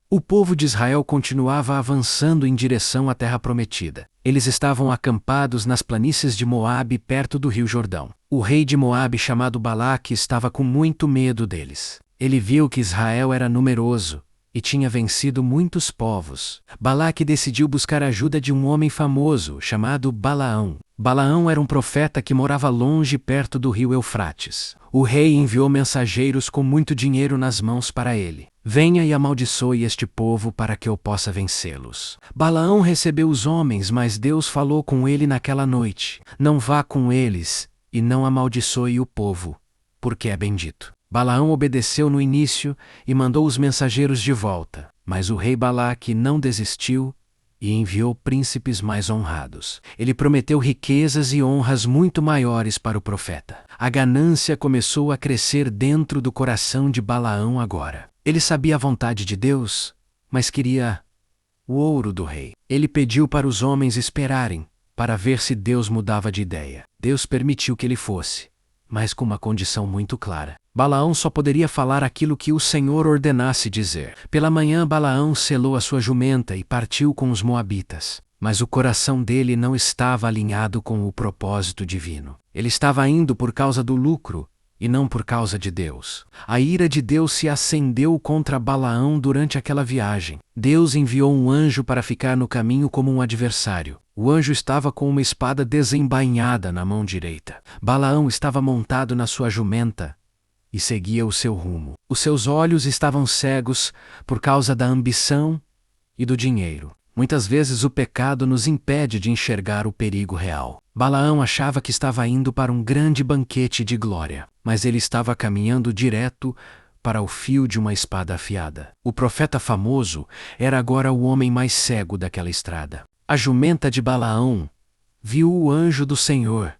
O povo de Israel continuava avançando em direção à terra prometida. Eles estavam acampados nas planícies de Moabe, perto do rio Jordão. O rei de Moabe, chamado Balaque, estava com muito medo deles. Ele viu que Israel era numeroso e tinha vencido muitos povos. Balaque decidiu buscar a ajuda de um homem famoso, chamado Balaão. Balaão era um profeta que morava longe, perto do rio Eufrates. O rei enviou mensageiros com muito dinheiro nas mãos para ele. Venha e amaldiçoe este povo para que eu possa vencê-los. Balaão recebeu os homens, mas Deus falou com ele naquela noite: não vá com eles e não amaldiçoe o povo, porque é bendito. Balaão obedeceu no início e mandou os mensageiros de volta, mas o rei Balaque não desistiu e enviou príncipes mais honrados. Ele prometeu riquezas e honras muito maiores para o profeta. A ganância começou a crescer dentro do coração de Balaão agora. Ele sabia a vontade de Deus, mas queria o ouro do rei. Ele pediu para os homens esperarem, para ver se Deus mudava de ideia. Deus permitiu que ele fosse, mas com uma condição muito clara. Balaão só poderia falar aquilo que o Senhor ordenasse dizer. Pela manhã, Balaão selou a sua jumenta e partiu com os moabitas. Mas o coração dele não estava alinhado com o propósito divino. Ele estava indo por causa do lucro e não por causa de Deus. A ira de Deus se acendeu contra Balaão durante aquela viagem. Deus enviou um anjo para ficar no caminho como um adversário. O anjo estava com uma espada desembainhada na mão direita. Balaão estava montado na sua jumenta e seguia o seu rumo. Os seus olhos estavam cegos por causa da ambição e do dinheiro. Muitas vezes o pecado nos impede de enxergar o perigo real. Balaão achava que estava indo para um grande banquete de glória, mas ele estava caminhando direto para o fio de uma espada afiada. O profeta famoso era agora o homem mais cego daquela estrada. A jumenta de Balaão viu o anjo do Senhor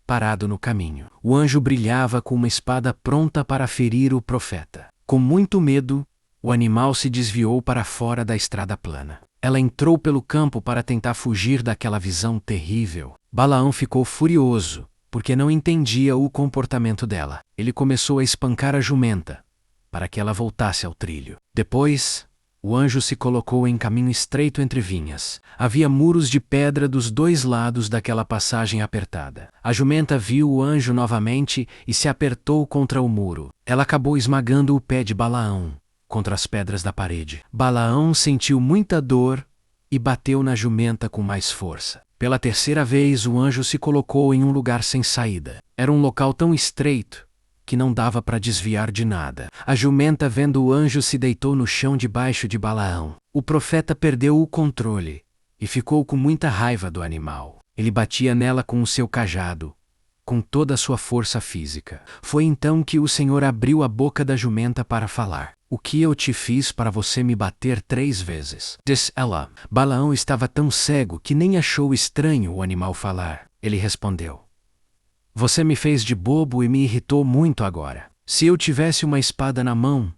parado no caminho. O anjo brilhava com uma espada pronta para ferir o profeta. Com muito medo, o animal se desviou para fora da estrada plana. Ela entrou pelo campo para tentar fugir daquela visão terrível. Balaão ficou furioso, porque não entendia o comportamento dela. Ele começou a espancar a jumenta, para que ela voltasse ao trilho. Depois, o anjo se colocou em caminho estreito entre vinhas. Havia muros de pedra dos dois lados daquela passagem apertada. A jumenta viu o anjo novamente e se apertou contra o muro. Ela acabou esmagando o pé de Balaão contra as pedras da parede. Balaão sentiu muita dor e bateu na jumenta com mais força. Pela terceira vez, o anjo se colocou em um lugar sem saída. Era um local tão estreito que não dava para desviar de nada. A jumenta, vendo o anjo, se deitou no chão debaixo de Balaão. O profeta perdeu o controle e ficou com muita raiva do animal. Ele batia nela com o seu cajado, com toda a sua força física. Foi então que o Senhor abriu a boca da jumenta para falar. O que eu te fiz para você me bater 3 vezes? Disse ela. Balaão estava tão cego que nem achou estranho o animal falar. Ele respondeu: você me fez de bobo e me irritou muito agora. Se eu tivesse uma espada na mão,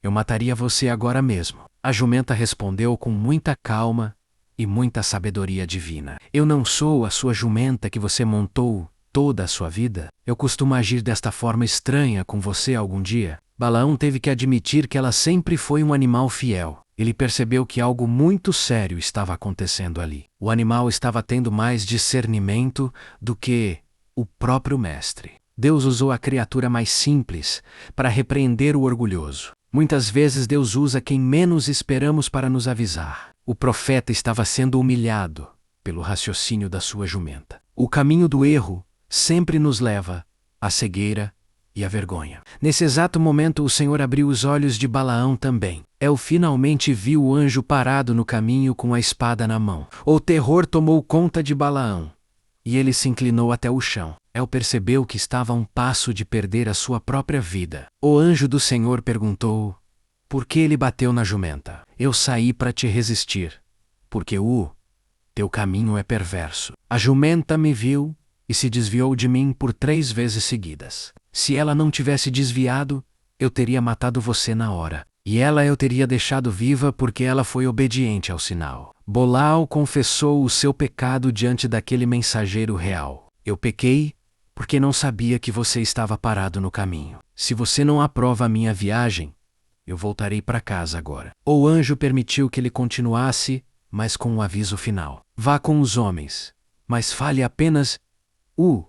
eu mataria você agora mesmo. A jumenta respondeu com muita calma e muita sabedoria divina. Eu não sou a sua jumenta que você montou toda a sua vida? Eu costumo agir desta forma estranha com você algum dia? Balaão teve que admitir que ela sempre foi um animal fiel. Ele percebeu que algo muito sério estava acontecendo ali. O animal estava tendo mais discernimento do que o próprio mestre. Deus usou a criatura mais simples para repreender o orgulhoso. Muitas vezes Deus usa quem menos esperamos para nos avisar. O profeta estava sendo humilhado pelo raciocínio da sua jumenta. O caminho do erro sempre nos leva à cegueira e à vergonha. Nesse exato momento, o Senhor abriu os olhos de Balaão também. El finalmente viu o anjo parado no caminho com a espada na mão. O terror tomou conta de Balaão e ele se inclinou até o chão. El percebeu que estava a um passo de perder a sua própria vida. O anjo do Senhor perguntou: por que ele bateu na jumenta? Eu saí para te resistir, porque o teu caminho é perverso. A jumenta me viu e se desviou de mim por 3 vezes seguidas. Se ela não tivesse desviado, eu teria matado você na hora. E ela eu teria deixado viva porque ela foi obediente ao sinal. Balaão confessou o seu pecado diante daquele mensageiro real. Eu pequei porque não sabia que você estava parado no caminho. Se você não aprova a minha viagem, eu voltarei para casa agora. O anjo permitiu que ele continuasse, mas com um aviso final. Vá com os homens, mas fale apenas o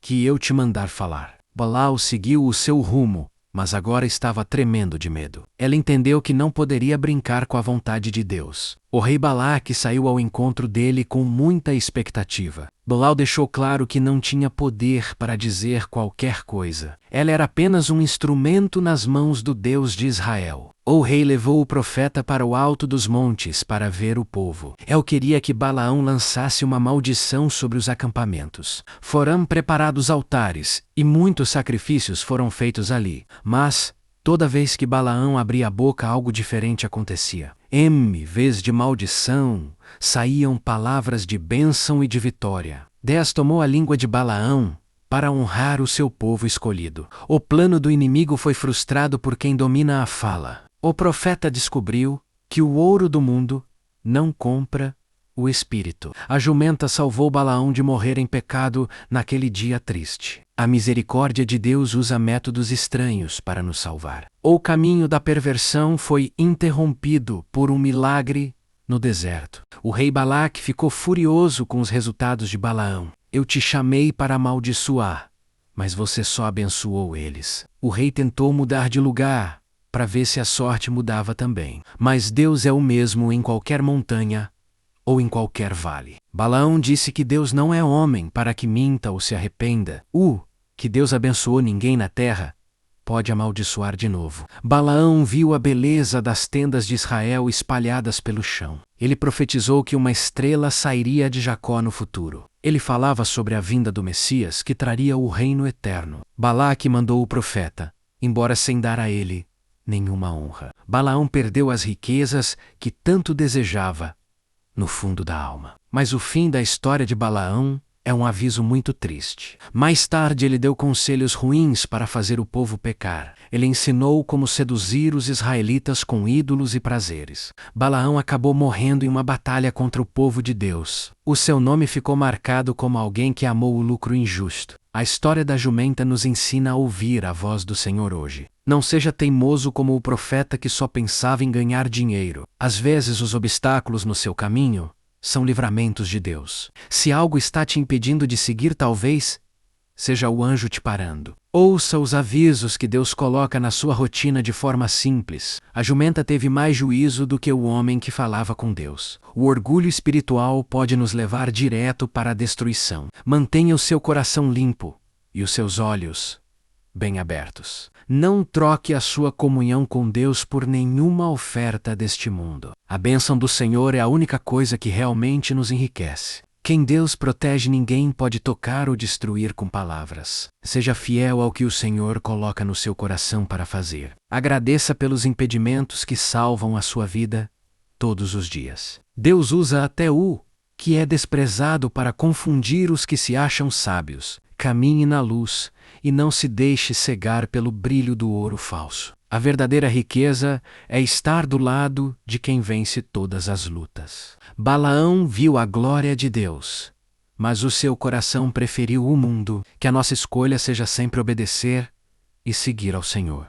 que eu te mandar falar. Balaão seguiu o seu rumo, mas agora estava tremendo de medo. Ela entendeu que não poderia brincar com a vontade de Deus. O rei Balaque saiu ao encontro dele com muita expectativa. Balaão deixou claro que não tinha poder para dizer qualquer coisa. Ela era apenas um instrumento nas mãos do Deus de Israel. O rei levou o profeta para o alto dos montes para ver o povo. Eu queria que Balaão lançasse uma maldição sobre os acampamentos. Foram preparados altares, e muitos sacrifícios foram feitos ali. Mas, toda vez que Balaão abria a boca, algo diferente acontecia. Em vez de maldição, saíam palavras de bênção e de vitória. Deus tomou a língua de Balaão para honrar o seu povo escolhido. O plano do inimigo foi frustrado por quem domina a fala. O profeta descobriu que o ouro do mundo não compra o espírito. A jumenta salvou Balaão de morrer em pecado naquele dia triste. A misericórdia de Deus usa métodos estranhos para nos salvar. O caminho da perversão foi interrompido por um milagre no deserto. O rei Balaque ficou furioso com os resultados de Balaão. Eu te chamei para amaldiçoar, mas você só abençoou eles. O rei tentou mudar de lugar para ver se a sorte mudava também. Mas Deus é o mesmo em qualquer montanha ou em qualquer vale. Balaão disse que Deus não é homem para que minta ou se arrependa. Que Deus abençoou ninguém na terra, pode amaldiçoar de novo. Balaão viu a beleza das tendas de Israel espalhadas pelo chão. Ele profetizou que uma estrela sairia de Jacó no futuro. Ele falava sobre a vinda do Messias que traria o reino eterno. Balaque mandou o profeta, embora sem dar a ele nenhuma honra. Balaão perdeu as riquezas que tanto desejava no fundo da alma. Mas o fim da história de Balaão é um aviso muito triste. Mais tarde ele deu conselhos ruins para fazer o povo pecar. Ele ensinou como seduzir os israelitas com ídolos e prazeres. Balaão acabou morrendo em uma batalha contra o povo de Deus. O seu nome ficou marcado como alguém que amou o lucro injusto. A história da jumenta nos ensina a ouvir a voz do Senhor hoje. Não seja teimoso como o profeta que só pensava em ganhar dinheiro. Às vezes os obstáculos no seu caminho são livramentos de Deus. Se algo está te impedindo de seguir, talvez seja o anjo te parando. Ouça os avisos que Deus coloca na sua rotina de forma simples. A jumenta teve mais juízo do que o homem que falava com Deus. O orgulho espiritual pode nos levar direto para a destruição. Mantenha o seu coração limpo e os seus olhos bem abertos. Não troque a sua comunhão com Deus por nenhuma oferta deste mundo. A bênção do Senhor é a única coisa que realmente nos enriquece. Quem Deus protege, ninguém pode tocar ou destruir com palavras. Seja fiel ao que o Senhor coloca no seu coração para fazer. Agradeça pelos impedimentos que salvam a sua vida todos os dias. Deus usa até o que é desprezado para confundir os que se acham sábios. Caminhe na luz e não se deixe cegar pelo brilho do ouro falso. A verdadeira riqueza é estar do lado de quem vence todas as lutas. Balaão viu a glória de Deus, mas o seu coração preferiu o mundo. Que a nossa escolha seja sempre obedecer e seguir ao Senhor.